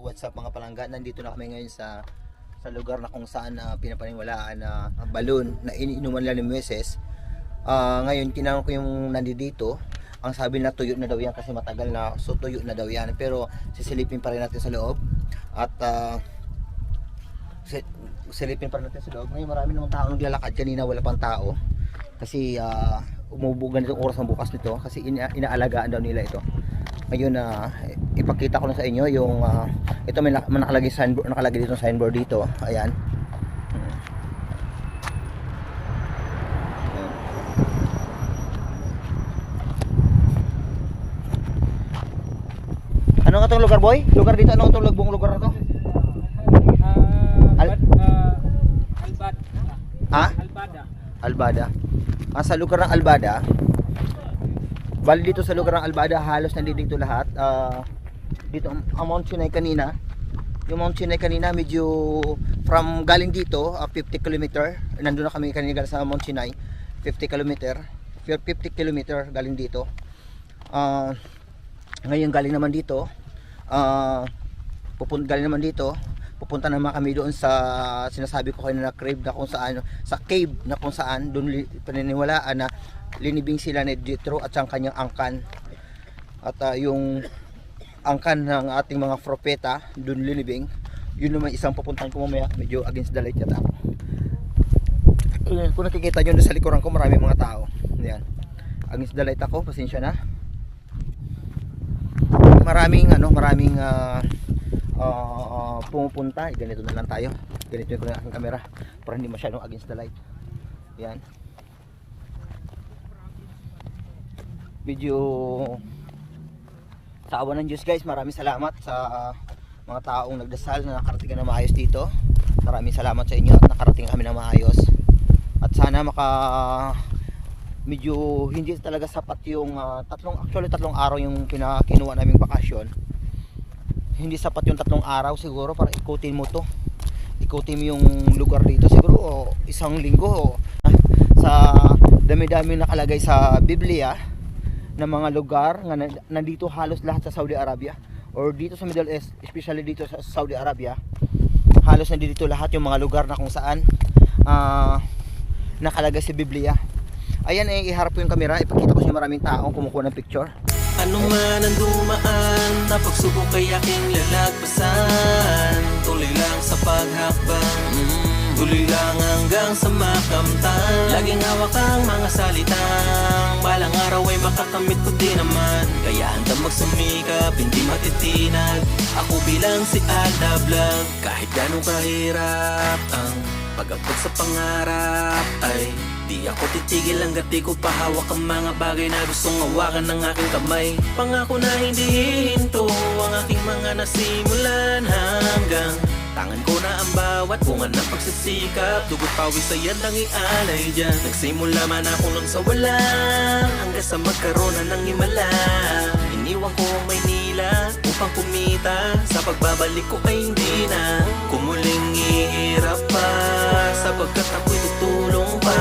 What's up mga palangga? Nandito na kami ngayon sa lugar na kung saan pinapaniwalaan na balon na iniinuman lang ni Moises. Ngayon tinanong ko yung nandito, ang sabi na tuyo na daw yan kasi matagal na, so tuyo na daw yan. Pero sisilipin pa rin natin sa loob at silipin pa rin natin sa loob. Ngayon marami namang tao naglalakad, kanina wala pang tao kasi umubugan itong oras ng bukas nito kasi inaalagaan daw nila ito. Ngayon ipakita ko lang sa inyo yung ito may nakalagay signboard, nakalagay dito signboard dito. Ayan. Ano nga tong lugar, boy? Lugar dito, ano nga tong lugar na to? Albada. Ha? Albada. Albada. Sa lugar ng Albada. Bali dito sa lugar ng Albada, halos nandito lahat. Dito ang Mount Sinai kanina. Yung Mount Sinai kanina medyo from galing dito 50 km. Nandun na kami kanina sa Mount Sinai. 50 km. 50 km galing dito. Ngayon galing naman dito. Galing naman dito. Pupunta naman kami doon sa sinasabi ko kanina na cave na kung saan, sa cave na kung saan doon paniniwalaan na linibing sila ni Jethro at ang kanyang angkan. At yung angkan ng ating mga propeta doon linibing. Yun naman isang pupuntahan ko mamaya, medyo against the light yata ako. Kung nakikita nyo doon sa likuran ko, marami mga tao. Ayan. Against the light ako, pasensya na. Maraming pumupunta. Ganito na lang tayo. Ganito yung aking camera para hindi masyadong against the light. Yan. Medyo sa awa ng Diyos guys, maraming salamat sa mga taong nagdasal na nakarating na maayos dito. Maraming salamat sa inyo at nakarating kami na maayos. At sana medyo hindi talaga sapat yung tatlong araw yung kinuha naming bakasyon. Hindi sapat yung 3 araw siguro para ikutin mo to. Ikutin mo yung lugar dito siguro isang linggo sa dami-dami nakalagay sa Biblia na mga lugar na nandito halos lahat sa Saudi Arabia or dito sa Middle East, especially dito sa Saudi Arabia. Halos nandito lahat yung mga lugar na kung saan nakalagay sa Biblia. Ayan, iharap ko yung camera, ipakita ko sa maraming taong kumukuha ng picture. Ano man ang dumaan, na pagsubok ay aking lalagpasan. Tuloy lang sa paghakbang, tuloy lang hanggang sa makamtan. Laging hawak ang mga salitang balang araw ay makakamit ko din naman. Kaya handa magsumikap, hindi matitinag. Ako bilang si Alda Vlog. Kahit ganong kahirap ang pag-abot sa pangarap ay di ako titigil hanggat di ko pahawak ang mga bagay na gustong hawakan ng aking kamay. Pangako na hindi hihinto ang aking mga nasimulan hanggang tangan ko na ang bawat bunga ng pagsisikap. Dugot pawis ay yan ang ialay dyan. Nagsimula man ako lang sa wala hanggang sa magkaroon na ng himala. Iniwan ko ang Maynila upang kumita. Sa pagbabalik ko ay hindi na kumuling ihirap pa, sapagkat ako'y tutulong pa.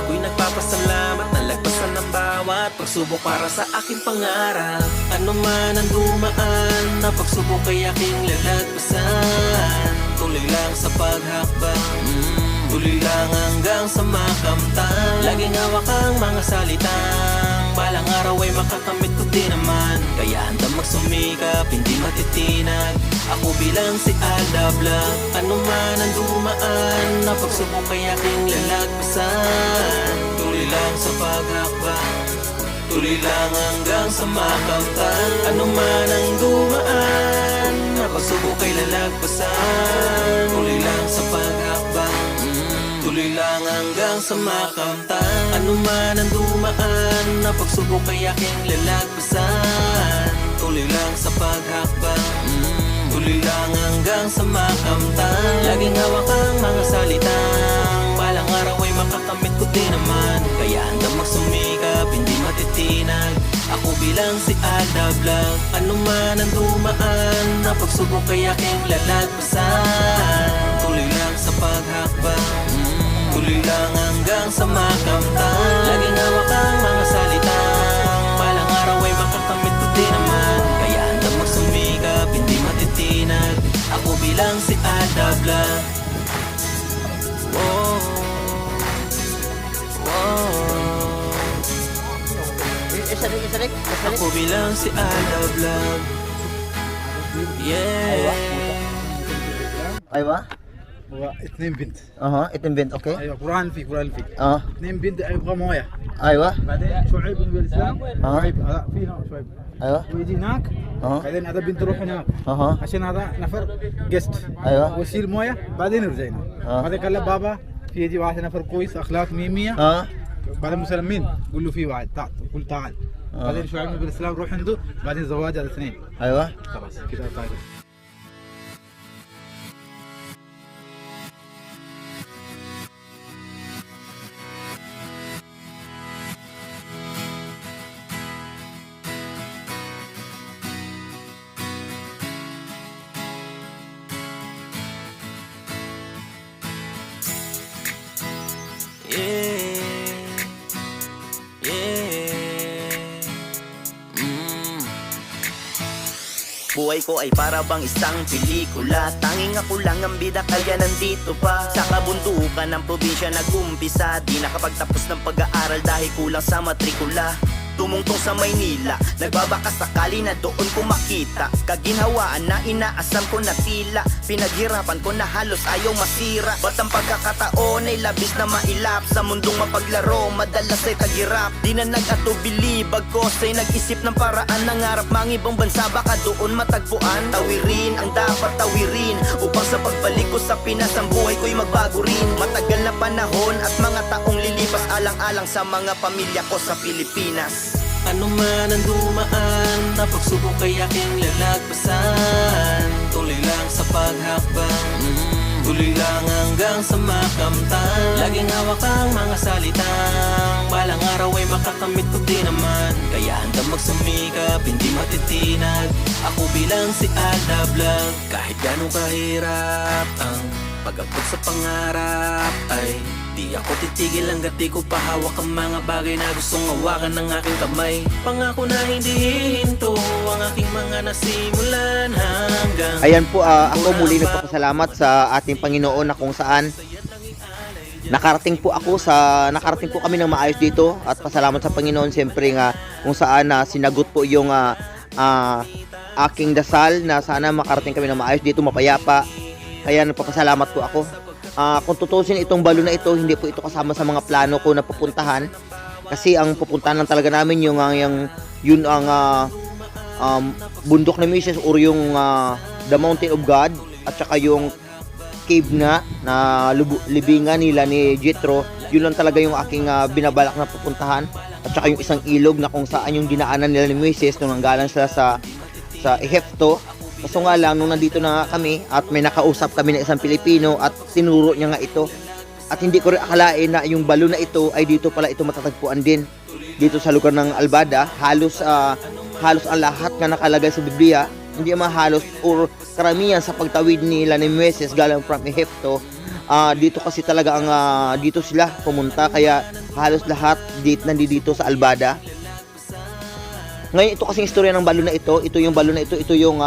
Ako'y nagpapasalamat na lagpasan ng bawat pagsubok para sa aking pangarap. Ano man ang dumaan, na pagsubok ay aking lalagpasan. Tuloy lang sa paghakbang, tuloy lang hanggang sa makamtan. Laging hawak ang mga salitang balang araw ay makakamit ko din naman. Kaya handa magsumikap, hindi matitinag. Ako bilang si Alda Vlog. Ano man ang dumaan, na pagsubok ay aking lalagpasan. Tuloy lang sa paghakbang, tuloy lang hanggang sa makamtan. Ano man ang dumaan, na pagsubok ay lalagpasan. Tuloy lang sa paghakbang, tuloy lang hanggang sa makamtan. Ano man ang dumaan, na pagsubok ay aking lalagpasan. Tuloy lang sa paghakbang, tuloy lang hanggang sa makamtan. Laging hawak ang mga salitang balang araw ay makakamit ko din naman. Kaya handa magsumikap, hindi matitinag. Ako bilang si Alda Vlog. Ano man ang dumaan, na pagsubok ay aking lalagpasan. Tuloy lang sa paghakbang, tuloy lang hanggang sa makamtan. Laging hawak ang mga salitang balang araw ay makakamit ko din naman. Kaya handa magsumikap, hindi matitinag. lang si Ada Vlog. Wow, wow. Isa-rik. Ako bilang si Ada Vlog. Yeah. Aywa? هو 2 بنت. Aha, itim bint, okay? ايوه قران فيك 2 بنت يبغى مويه. Aywa? بعدين شعيب بن الاسلام. اه. شعيب هذا في هنا شعيب. Aywa? ويجي هناك. اه. بعدين هذا بنت تروح هناك. Aha. عشان هذا نفر جست. ايوه. ويشيل مويه بعدين يرجع هنا. اه. بعدين قال له بابا في يجي واحد نفر كويس اخلاق 100 Ah. بعدين مسلمين قول له في واحد قول تعال. اه. بعدين شعيب بن الاسلام روح عنده بعدين زواج هذا 2 Aywa? خلاص كذا طاير. Yeah. Buhay ko ay para bang isang pelikula. Tanging ako lang ang bida kaya nandito pa. Sa kabundukan ng probinsya nag-umpisa. Di nakapagtapos ng pag-aaral dahil kulang sa matrikula. Tumungtong sa Maynila, nagbabaka sakali na doon ko makita kaginhawaan na inaasam ko na tila. Pinaghirapan ko na halos ayaw masira. Ba't ang pagkakataon ay labis na mailap. Sa mundong mapaglaro, madalas ay taghirap. Di na nag-atubili, bagkos ay nag-isip ng paraan. Nangarap mang ibang bansa, baka doon matagpuan. Tawirin ang dapat tawirin, upang sa pagbalik ko sa Pinas ang buhay ko'y magbago rin. Matagal na panahon at mga taong lilipas, alang-alang sa mga pamilya ko sa Pilipinas. Ano man ang dumaan, na pagsubok ay aking lalagpasan. Tuloy lang sa paghakbang, tuloy lang hanggang sa makamtan. Laging hawak ang mga salitang balang araw ay makakamit ko din naman. Kaya handang magsumikap, hindi matitinag. Ako bilang si Ada Vlog. Kahit gano'ng kahirap ang pag-abot sa pangarap, ay di ako titigil hanggat di ko pahawak ang mga bagay na gustong hawakan ng aking kamay. Pangako na hindi hihinto ang aking mga nasimulan hanggang Ayan po, ako muli nagpapasalamat sa ating Panginoon na kung saan nakarating po kami ng maayos dito, at pasalamat sa Panginoon siyempre nga kung saan sinagot po yung aking dasal na sana makarating kami ng maayos dito, mapayapa. Kaya nagpapasalamat po ako. Kung tutusin itong balon na ito, hindi po ito kasama sa mga plano ko na pupuntahan. Kasi ang pupuntahan lang talaga namin yun ang bundok na Moses or yung the Mountain of God, at saka yung cave na libingan nila ni Jethro. Yun lang talaga yung aking binabalak na pupuntahan, at saka yung isang ilog na kung saan yung dinaanan nila ni Moses nung nanggaling sila sa Ehipto. Kaso nga lang, nung nandito na nga kami at may nakausap kami na isang Pilipino at tinuro niya nga ito, at hindi ko rin akalain na yung balon na ito ay dito pala ito matatagpuan din dito sa lugar ng Albada. Halos ang lahat nga nakalagay sa Biblia, hindi mahalos or karamihan sa pagtawid nila ni Moises galing from Ehipto, dito kasi talaga ang dito sila pumunta, kaya halos lahat nandito sa Albada. Ngayon ito kasing istorya ng balon na ito, ito yung balon na ito yung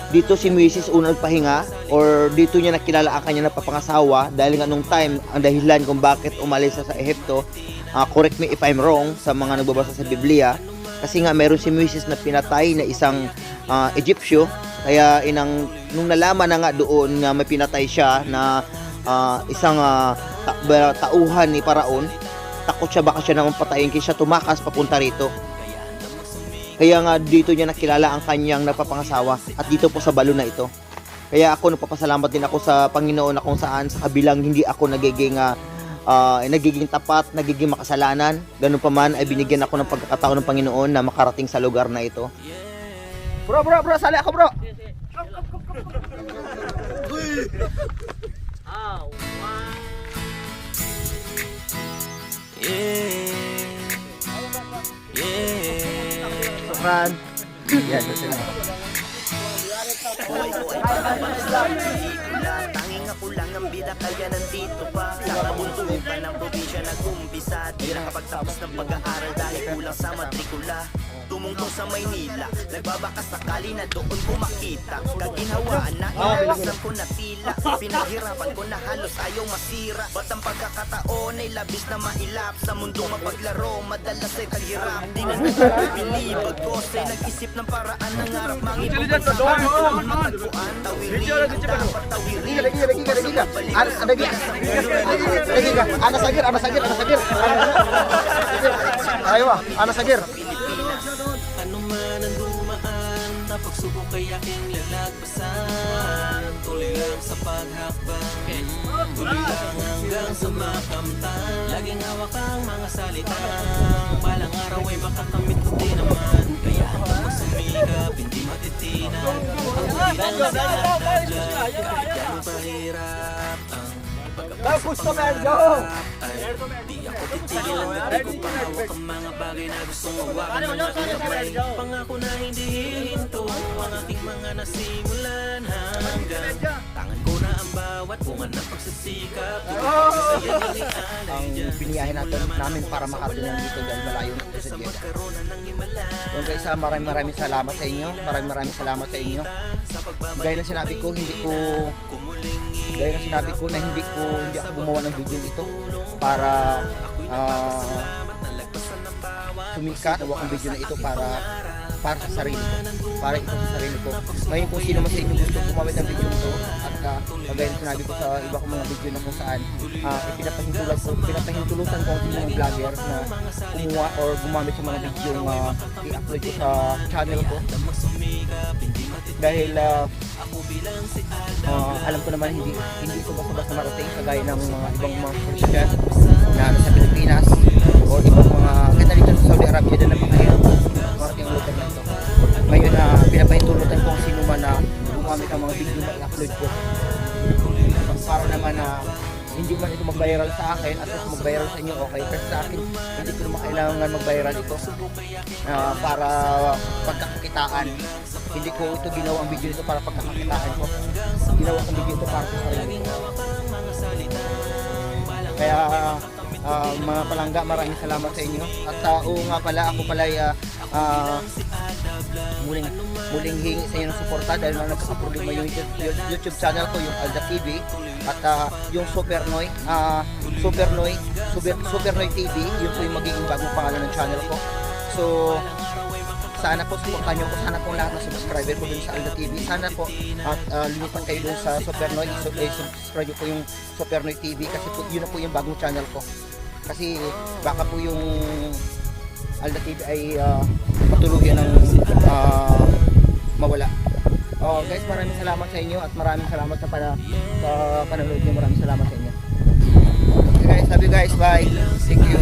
dito si Moses unang nagpahinga, or dito niya nakilala ang kanya napapangasawa, dahil nga nung time ang dahilan kung bakit umalis sa Ehipto, correct me if I'm wrong sa mga nagbabasa sa Biblia, kasi nga meron si Moses na pinatay na isang Egyptio, kaya nung nalaman na nga doon na may pinatay siya na isang tauhan ni Paraon, takot siya baka siya naman patayin, kaya siya tumakas papunta rito. Kaya nga dito niya nakilala ang kanyang napapangasawa, at dito po sa balon na ito. Kaya ako nagpapasalamat din ako sa Panginoon na kung saan sa kabilang hindi ako nagiging tapat, nagiging makasalanan, ganun pa man ay binigyan ako ng pagkakataon ng Panginoon na makarating sa lugar na ito. Bro, sali ako bro. Sokran. Yan, buhay ko ay parang isang pelikula. Tanging ako lang ang bida kaya nandito pa. Sa kabundukan ng probinsya nag-umpisa. Di nakapagtapos ng pag-aaral dahil kulang sa matrikula. tumungtong sa Maynila. Nagbabakas sakali na doon ko makita. Kaginhawaan na inalasan ko na tila. Pinaghirapan ko na halos ayaw masira. Ba't ang pagkakataon ay labis na mailap. Sa mundong mapaglaro, madalas ay taghirap. Di na nagpapilibag ko sa'y nag-isip ng paraan. Nangarap mangibang sa doon matagpuan. Tawirin ang dapat tawirin. Ana Sagir. Ayo, Ana Sagir. Ano man ang dumaan na pagsubok ay aking lalagpasan. Tuloy lang sa paghakbang, tuloy lang hanggang sa makamtan. Laging hawak ang mga salitang balang araw ay makakamit ko din naman. Kaya hanggang magsumikap, hindi matitinan. Ang bilang sa hadlag, kahit gano'ng kahirap ang ay, di ako titigil hanggang di ko pangawak ang mga bagay na gustong hawakan. Mga kamay, pangako na hindi hihinto ang aking mga nasimulan. Hanggang tangan ko na ang bawat bunga ng pagsisikap. Ang biniyahin namin para makarating lang dito dahil malayo na ito sa Jeddah. Yung guys, maraming salamat sa inyo. Maraming salamat sa inyo. Gaya ng sinabi ko, na hindi ako gumawa ng video ito para sumikat. Gawa kong video na ito para sa sarili ko. Para ito sa sarili ko. Ngayon kung sino man sa inyo gusto gumamit ng video ito at kagaya ng sinabi ko sa iba kong mga video na kung saan pinapahintulutan ko ang mga vlogger na kumuha or gumamit sa mga video i-upload ko sa channel ko. Dahil alam ko naman hindi ito basta marating kagaya ng mga ibang mga Christian na sa Pilipinas o ibang mga kahit dito sa Saudi Arabia din napakahirap marating ang lugar na ito. Ngayon pinapahintulutan ko kung sino man na gumamit ang mga video na i-upload ko para naman na hindi man ito mag-viral sa akin at kung mag-viral sa inyo okay, pero sa akin hindi ko naman kailangan mag-viral ito para pagkakakitaan. Hindi ko ito ginawa ang video ito para pagkakakitaan ko. Ginawa ang video ito para sa sarili ko. Kaya mga palangga, maraming salamat sa inyo. At oo nga pala, ako pala ay muling hingi sa inyo ng suporta dahil nagkakaproblema yung YouTube channel ko, yung Alda TV at yung Super Noy TV, yun po yung magiging bagong pangalan ng channel ko. So sana po supportan nyo ko, sana po lahat ng subscriber ko dun sa Alda TV, sana po at lumipat kayo dun sa Super Noy, subscribe po yung Super Noy TV kasi po, yun na po yung bagong channel ko. Kasi baka po yung Alda TV ay patuluyan ng mawala. Guys, maraming salamat sa inyo at maraming salamat sa panonood nyo. Maraming salamat sa inyo. Okay guys, love you guys, bye. Thank you.